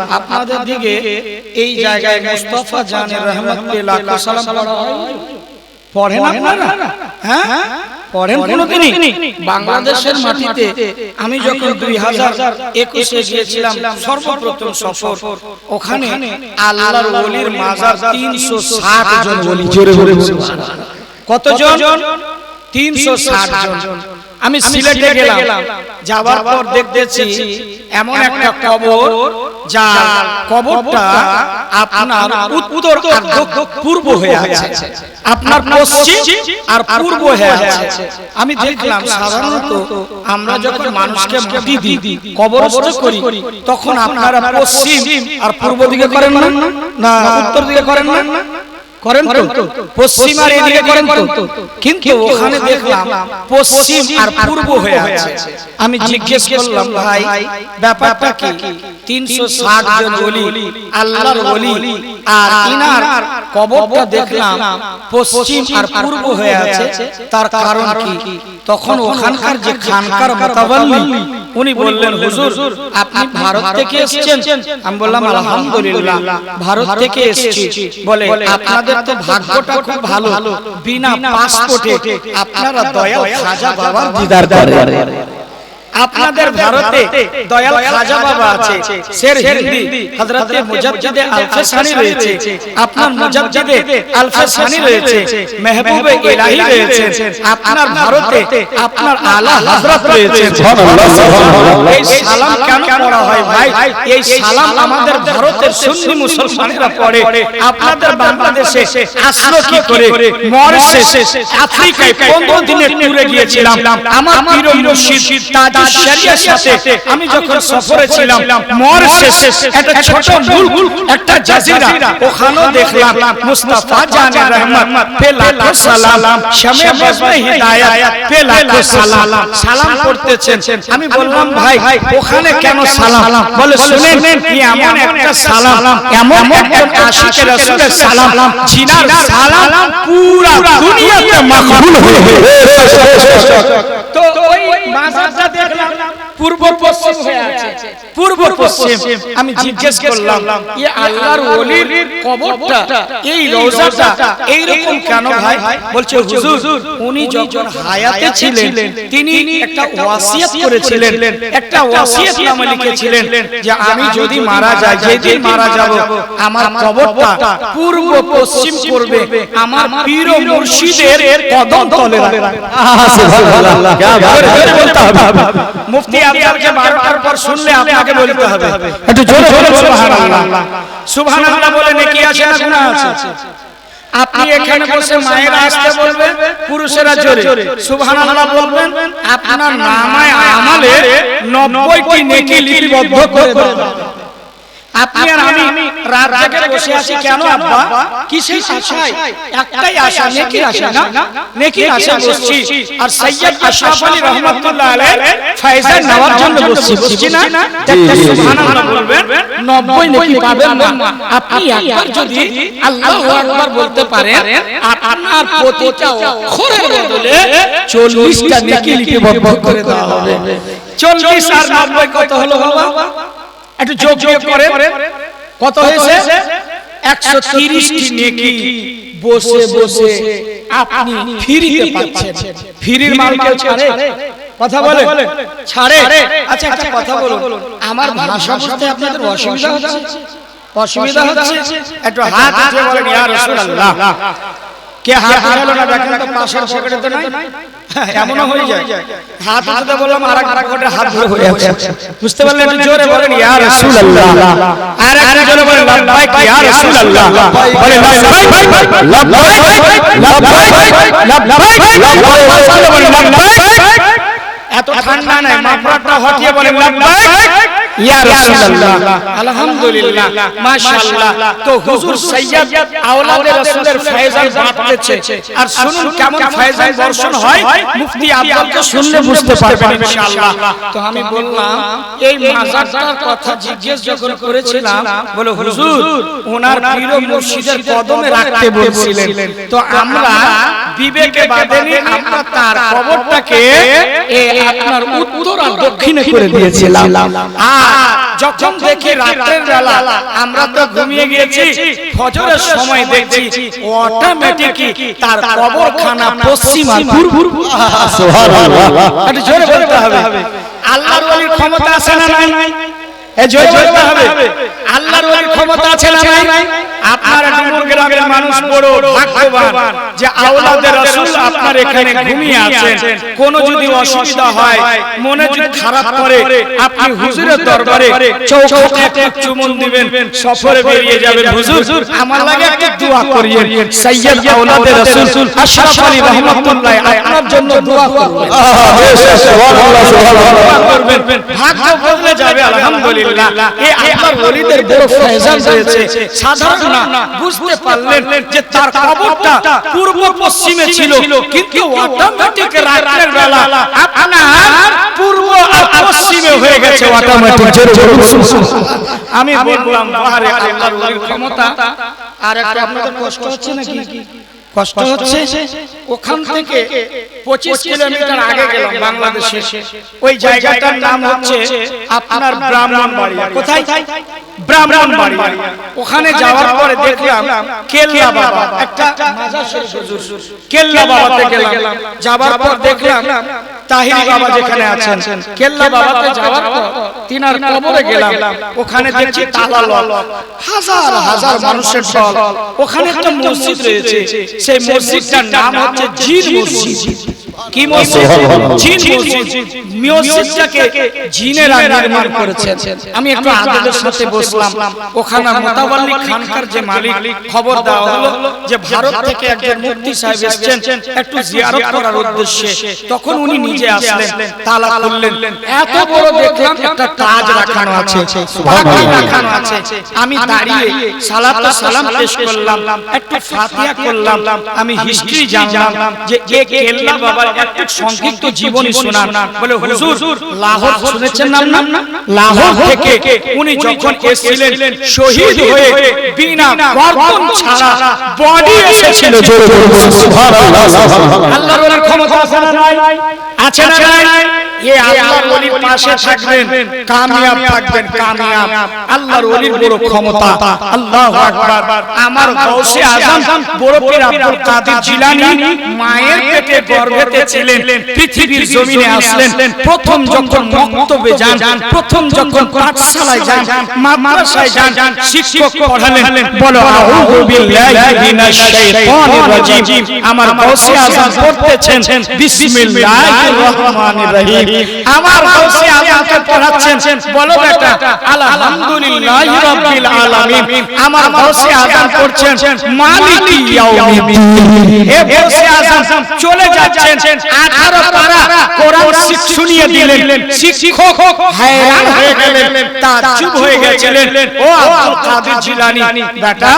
আপনাদের দিকে এই জায়গায় মুস্তাফা জানের রহমতে লাখো সালাম পড়া হয়, পড়েন আপনারা? হ্যাঁ পড়েন কোনদিনই? বাংলাদেশের মাটিতে আমি যখন 2021-এ গিয়েছিলাম সর্বপ্রথম সফর, ওখানে আল্লাহর ওলির মাজার 360 জন ওলি। জোরে জোরে কতজন? 360 জন। আমি সিলেটে গেলাম, যাওয়ার পর দেখতেছি এমন একটা কবর, যার কবরটা আপনার উত্তর আর পূর্ব হয়ে আছে, আপনার পশ্চিম আর পূর্ব হয়ে আছে। আমি দেখলাম সাধারণত আমরা যখন মানুষকে মাটি দিই, কবরস্থ করি, তখন আপনারা পশ্চিম আর পূর্ব দিকে করেন না উত্তর দিকে করেন না? করেন তো? পশ্চিম আর এদিকে করেন তো? কিন্তু ওখানে দেখলাম পশ্চিম আর পূর্ব হয়ে আছে। আমি জিজ্ঞেস করলাম, ভাই ব্যাপারটা কি? 360 জন ওলি, আল্লাহর ওলি, আর ইনার কবরটা দেখলাম পশ্চিম আর পূর্ব হয়ে আছে, তার কারণ কি? তখন ওখানকার যে খানকার মুতাওয়াল্লি উনি বললেন, হুজুর আপনি ভারত থেকে এসেছেন? আমি বললাম আলহামদুলিল্লাহ ভারত থেকে এসেছি। বলে আপনাদের তো ভাগ্যটা খুব ভালো, বিনা পাসপোর্টে আপনারা দয়াল খাজা বাবার দিদার করেন। আপনাদের ভারতে দয়াল খাজা বাবা আছে, শের হিন্দি হযরতে মুজাদ্দিদে আল-ফাসানি রয়েছে, আপনার মুজাদ্দিদে আল-ফাসানি রয়েছে, মেহবুবে ইলাহি রয়েছে, আপনার ভারতে আপনার আলা হযরত রয়েছে। এই সালাম কেন পড়া হয় ভাই? এই সালাম আমাদের ভারতের সুন্নি মুসলমানেরা পড়ে, আপনাদের বাংলাদেশে আসলো কি করে? মরিশাস আফ্রিকায় 15 দিনের ট্যুরে গিয়েছিলাম। আমার পীর মুর্শিদ তাজ শরিয়ার সাথে আমি যখন সফরে ছিলাম, মরিশাসে একটা ছোট মুলক, একটা জাজিরা, ওখানেও দেখলাম মুস্তাফা জানের রহমত পে লাখো সালাম, শামে বজমে হিদায়াত পে লাখো সালাম, সালাম করতেছেন। আমি বললাম, ভাই ওখানে কেন সালাম? বলে শুনেন, এমন একটা সালাম, এমন একজন আশিকে রাসূলের সালাম, জিনার সালাম পুরা দুনিয়াতে মাকবুল হয়েছে। তো ওই মাজারটা দেখলাম পূর্ব পশ্চিম হয়ে আছে, পূর্ব পশ্চিম। আমি জিজ্ঞেস করলাম, এই আল্লাহর ওলির কবরটা, এই রওজাটা এই রকম কেন ভাই? বলছে হুজুর উনি যখন হায়াতে ছিলেন তিনি একটা ওয়াসিয়ত করেছিলেন, একটা ওয়াসিয়তনামা লিখেছিলেন যে আমি যদি মারা যাই, যেদিন মারা যাব, আমার কবরটা পূর্ব পশ্চিম করবে আমার পীর ও মুর্শিদের কদম তলে রাখবে। সুবহানাল্লাহ, কি বলতে হবে? মুফতি আপনাকে 12টার পর শুনলে আপনাকে বলতে হবে, একটু জোরে জোরে সুবহানাল্লাহ। সুবহানাল্লাহ বলে নেকি আছে না গুনাহ আছে? আপনি এখানে বসে মায়েরা আসতে বলবেন, পুরুষেরা জোরে সুবহানাল্লাহ বলবেন, আপনার নামায়ে আমালে 90টি নেকি লিপিবদ্ধ করে দেওয়া। আপনি আর আমি রাত জেগে বসে আছি কেন আব্বা? কিসের আশায়? একটাই আশা, নেকির আশা না? নেকির আশা বসছি। আর সৈয়দ আশরাফ আলী রাহমাতুল্লাহ আলাইহি ফয়সাল নেওয়ার জন্য বসছি না? সুবহানাল্লাহ বলবেন, 90 নেকি পাবেন না। আপনি একবার যদি আল্লাহু আকবার বলতে পারেন, আপনার প্রতিটা অক্ষরের বদলে 40টা নেকি লিপিবদ্ধ করে দেওয়া হবে। 40 আর 90 কত হলো বাবা? একটু যোগ করে কত হয়েছে? 130টি নেকি বসে বসে আপনি ফ্রিতে পাচ্ছেন। ফ্রির মাল কেউ ছাড়ে? কথা বলে ছাড়ে? আচ্ছা একটা কথা বলুন, আমার ভাষা বুঝতে আপনাদের অসুবিধা হচ্ছে? অসুবিধা হচ্ছে? একটু হাত উঠে বলেন ইয়া রাসূলুল্লাহ। কে হাত উঠালো না দেখেন তো, পাশের পকেটে তো নাই? এমনও হয়ে যায়, হাত উঠাতে বললাম আর এক পকেটে হাত ধরে হয়ে আছে। বুঝতে পারলেন? একটু জোরে বলেন ইয়া রাসূলুল্লাহ। আর একটু জোরে বলেন লাব্বাইক ইয়া রাসূলুল্লাহ। বলেন লাব্বাইক লাব্বাইক লাব্বাইক লাব্বাইক। এত ঠান্ডা নাই, মাফরাটা হটিয়ে বলেন লাব্বাইক ইয়া রাসূলুল্লাহ। আলহামদুলিল্লাহ, মাশাআল্লাহ। তো হুজুর সৈয়দ আওলাদে রাসূলের ফয়জান বাঁটতেছে, আর শুনুন কেমন ফয়জান বর্ষণ হয়, মুফতি আব্দুলকে শুনলে বুঝতে পারবেন ইনশাআল্লাহ। তো আমি বললাম এই মাজারটার কথা জিজ্ঞেস যখন করেছিলাম, বলে হুজুর ওনার পীর ও মুর্শিদের কদমে রাখতে বলছিলেন, তো আমরা বিবেকে বাঁধেনি, আমরা তার কবরটাকে আপনার উত্তর আর দক্ষিণে করে দিয়েছিলাম। আর যখন দেখি রাতের বেলা আমরা তো ঘুমিয়ে গিয়েছি, ফজরের সময় দেখছি অটোমেটিকই তার কবরখানা পশ্চিম আর পূর্ব। সুবহানাল্লাহ, একটু জোরে বলতে হবে। আল্লাহর ওলির ক্ষমতা আছে না নাই? এই জোরে বলতে হবে। আল্লাহর ওলির ক্ষমতা আছে না নাই? আপনার ডুমুর গ্রামের মানুষ বড় ভাগ্যবান যে আওলাদে রাসূল আপনার এখানে ঘুমিয়ে আছেন। কোনো যদি অসুবিধা হয়, মনে যদি খারাপ করে, আপনি হুজুরের দরবারে চৌকাঠে একটা চুমন দিবেন, সফরে বেরিয়ে যাবেন। হুজুর আমার লাগে একটা দোয়া করিয়েন, সৈয়দ আওলাদে রাসূল আশরাফ আলী রাহমাতুল্লাহ আপনার জন্য দোয়া করবেন। সুবহানাল্লাহ, সুবহানাল্লাহ করবেন, ভাগ্য বদলে যাবে আলহামদুলিল্লাহ। এই আল্লাহর ওলিদের বড় ফয়জান রয়েছে। সাধারণ না, বুঝতে পারলেন যে তার কবরটা পূর্ব পশ্চিমে ছিল, কিন্তু অটোমেটিক রাতের বেলা আপনার পূর্ব আর পশ্চিমে হয়ে গেছে অটোমেটিক। আমি বললাম বাহারে আল্লাহর ওলির ক্ষমতা। আর একটা আপনাদের কষ্ট হচ্ছে নাকি? কষ্ট হচ্ছে? ওখান থেকে 25 কিলোমিটার আগে গেলাম বাংলাদেশে, ওই জায়গাটার নাম হচ্ছে আপনার ব্রাহ্মণবাড়িয়া। কোথায়? ব্রাহ্মণবাড়িয়া। ওখানে যাওয়ার পরে দেখলাম কেল্লা বাবা, একটা মাজার শরীফ হুজুর, কেল্লা বাবাতে গেলাম। যাওয়ার পর দেখলাম তাহিরি বাবা যেখানে আছেন, কেল্লা বাবাতে যাওয়ার পর তিনার কবরে গেলাম। ওখানে দেখছি তালা লক, হাজার হাজার মানুষের ঢল। ওখানে একটা মসজিদ রয়েছে, সেই মসজিদটার নাম হচ্ছে জিন মসজিদ। কি মসজিদ? জিন মসজিদ। মসজিদটাকে জিনেরা নির্মাণ করেছেন। আমি একটু আদবের সাথে বসলাম। ওখানে মোতাওয়াল্লি খানকার যে মালিক, খবর দেওয়া হলো যে ভারত থেকে একজন মুফতি সাহেব এসেছেন একটু জিয়ারত করার উদ্দেশ্যে। তখন উনি নিজে আসলেন, তালা খুললেন। এত বড় দেখলাম একটা তাজ রাখানো আছে, সুবহানাল্লাহ রাখানো আছে। আমি দাঁড়িয়ে সালাত ও সালাম পেশ করলাম, একটু ফাতিহা করলাম। আমি হিস্ট্রি জানলাম যে এই কেল্লা বাবার একটু সংক্ষিপ্ত জীবনী শোনান। বলে হুজুর লাহোর শুনেছেন নাম? লাহোর থেকে উনি যখন এসেছিলেন শহীদ হয়ে বিনা গর্দন ছাড়া বডি এসেছিল। সুবহানাল্লাহ, আল্লাহর ওলির ক্ষমতা আছে না নাই? আছে না নাই? এই আল্লাহর ওলির পাশে থাকবেন, কামিয়াব থাকবেন, কামিয়াব। আল্লাহর ওলির বড় ক্ষমতা। আল্লাহু আকবার। আমার গাউসে আজম বড় পীর আব্দুল কাদের জিলানী মায়ের পেটে গর্ভেতে ছিলেন, পৃথিবীর জমিনে আসলেন। প্রথম যখন মক্তবে যান, প্রথম যখন পাঠশালায় যান, মাদ্রাসায় যান, শিক্ষক পড়ালেন। বলো আউযু বিল্লাহি মিনাশ শাইতানির রাজিম। আমার গাউসে আজম পড়তেছেন বিসমিল্লাহির রহমানির রহিম। আমার গাউসে আজমকে পড়াচ্ছেন, বলো বেটা আলহামদুলিল্লাহি রাব্বিল আলামিন। আমার গাউসে আজম পড়ছেন মালিকি ইয়াউমিদ্দিন। এ গাউসে আজম চলে যাচ্ছেন, 18 পারা কোরআন শুনিয়ে দিলেন। শিক্ষক হায়রান হয়ে গেলেন, তাজ্জুব হয়ে গেছিলেন। ও আব্দুল কাদের জিলানী, বেটা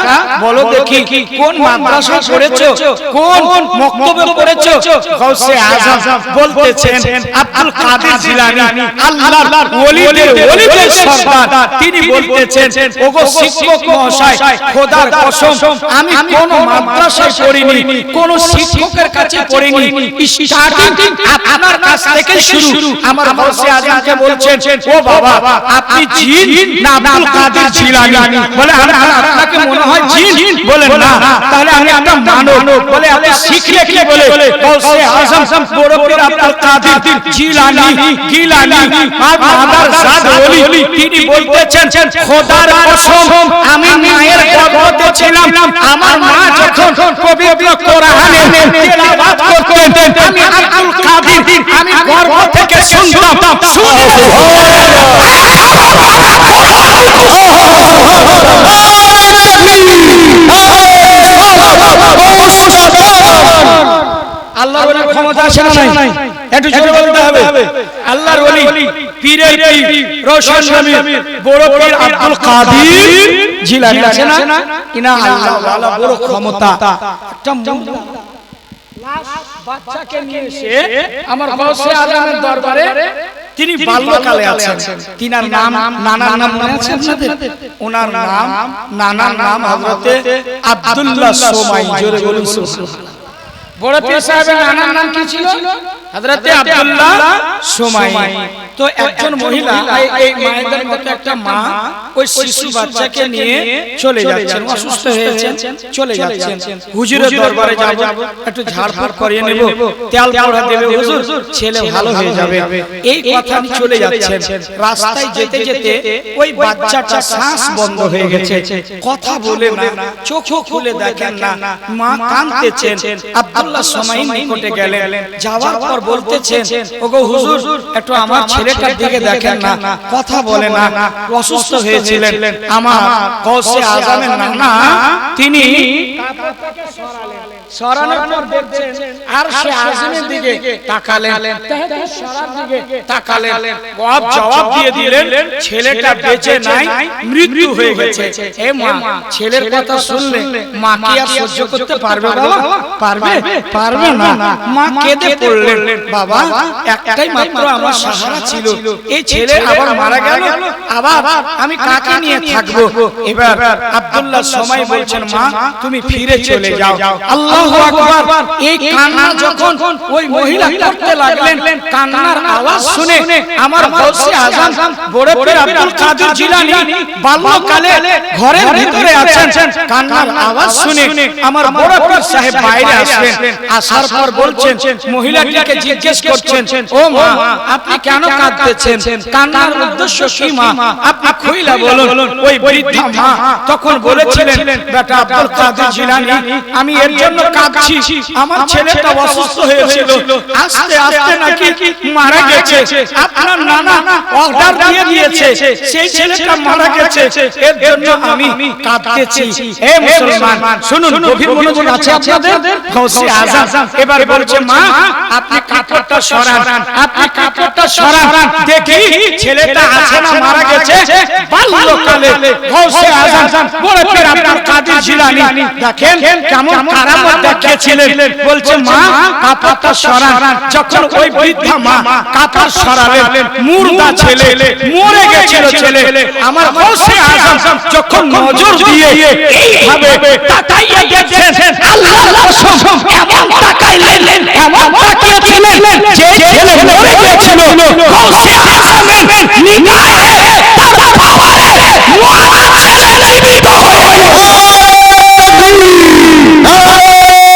বলো দেখি কোন মাদ্রাসায় পড়েছো, কোন মক্তবে পড়েছো? গাউসে আজম বলতেছেন আব্দুল কাদের জিলানী আল্লাহর ওলিদের ওলিদের সর্দার। তিনি বলতেছেন ওগো শিক্ষক মহাশয়, খোদার কসম আমি কোন মাদ্রাসায় পড়িনি, কোন শিক্ষকের কাছে পড়িনি, স্টার্টিং আপনার কাছ থেকে শুরু। আমার গাউসে আজমকে বলছেন ও বাবা আপনি জিন না আব্দুল কাদের জিলানী? বলে আপনাকে মনে হয় জিন? বলে না, তাহলে আমি একটা মানব। বলে আপনি শিখলে কি? বলে গাউসে আজম বড় পীর আব্দুল কাদের জিলানী গিলানী আর মাদার জাদ ওলি, তিনি বলতেছেন খোদার কসম আমি মায়ের গর্ভে ছিলাম। আমার মা যখন পবিত্র কোরআনে তেলাওয়াত করতেন, আমি আব্দুল কাদের আমি গর্ভ থেকে শুনতাম। আল্লাহর ওলির ক্ষমতা আছে না নাই? একটু জোরে বলতে হবে। আল্লাহর ওলি পীরের পীর রওশন নবী বড় পীর আব্দুল কাদের জিলানী আছে না? ইনা আল্লাহ ওয়ালা বড় ক্ষমতা। একটা লাশ বাচ্চাকে নিয়ে এসে আমার গাউসে আজমের দরবারে, তিনি বাল্যকালে আছেন। তিনার নাম, নানার নাম মনে আছে আপনাদের? ওনার নাম, নানার নাম হযরতে আব্দুল্লাহ সোমাই। জোরে বলুন সুবহানাল্লাহ। বড় পীর সাহেবের নানার নাম কি ছিল? হযরতে আব্দুল্লাহ সুমাই। তো একজন মহিলা এই মায়েদের মতো একটা মা ওই শিশু বাচ্চাকে নিয়ে চলে যাচ্ছেন, অসুস্থ হয়েছেন, চলে যাচ্ছেন। হুজুরের দরবারে যাব, একটু ঝাড়ফুঁক করিয়ে নেব, তেল পড়া দেবে হুজুর, ছেলে ভালো হয়ে যাবে। এই কথা নিয়ে চলে যাচ্ছেন। রাস্তায় যেতে যেতে ওই বাচ্চাটা শ্বাস বন্ধ হয়ে গেছে, কথা বলে না, চোখও খুলে দেখেন না, মা কাঁদতেছেন। আব্দুল্লাহ সুমাই নিকটে গেলেন, যাওয়ার পর বলতেছেন, ওগো হুজুর, একটু আমার ছেলেটার দিকে দেখেন না, কথা বলে না, অসুস্থ হয়েছিলেন। আমার গৌসে আজমের নানা তিনি সরানোর পর দেখছেন আর সে আজমের দিকে তাকালেন, সরার দিকে তাকালেন, জবাব দিয়ে দিলেন, ছেলেটা বেঁচে নাই, মৃত্যু হয়ে গেছে। এ মা, ছেলের কথা শুনলে মা কি আর সহ্য করতে পারবে বাবা? পারবে? পারবে না। মা কেঁদে পড়লেন, বাবা একটাই মাত্র আমার সাহারা ছিল, এই ছেলে আবার মারা গেল, আবার আমি কাকে নিয়ে থাকবো? এবার আব্দুল্লাহ সুমাই বলছেন, মা তুমি ফিরে চলে যাও। আল্লাহু আকবার। এই কান্না যখন ওই মহিলা করতে লাগলেন, কান্নার আওয়াজ শুনে আমার গৌসে আজম বড় পীর আব্দুল কাদের জিলানী বাল্যকালে ঘরের ভিতরে আছেন, কান্নার আওয়াজ শুনে আমার বড় পীর সাহেব বাইরে আসলেন। আসার পর বলছেন, মহিলাটিকে জিজ্ঞেস করছেন, ও মা আপনি কেন কাঁদতেছেন? কান্নার উদ্দেশ্য কি মা? আপনি খুইলা বলুন। ওই বৃদ্ধা মা তখন বলেছিলেন, বেটা আব্দুল কাদের জিলানী, আমি এর জন্য কাঁদছি, আমার ছেলেটা অসুস্থ হয়েছিল, আস্তে আস্তে নাকি মারা গেছে, আপনার নানা অর্ডার দিয়ে দিয়েছে, সেই ছেলেটা মারা গেছে, এর জন্য আমি কাঁদতেছি। হে মুসলমান শুনুন, গভীর মনোযোগ আছে আপনাদের। গৌসে আজম এবার বলছে, মা আপনি কাপড়টা সরান, আপনি কাপড়টা সরান, দেখি ছেলেটা আছে না মারা গেছে। বাল্যকালে গৌসে আজম বড় পীর আব্দুল কাদের জিলানী দেখেন কেমন কারামত দেখিয়েছিলেন। বলছে, মা কাপড়টা সরান। যখন ওই বৃদ্ধা মা কাপড় সরালেন, মুর্দা ছেলে, মরে গেছিল ছেলে, আমার গৌসে আজম যখন নজর দিয়ে এইভাবে তাকাইয়া দেখে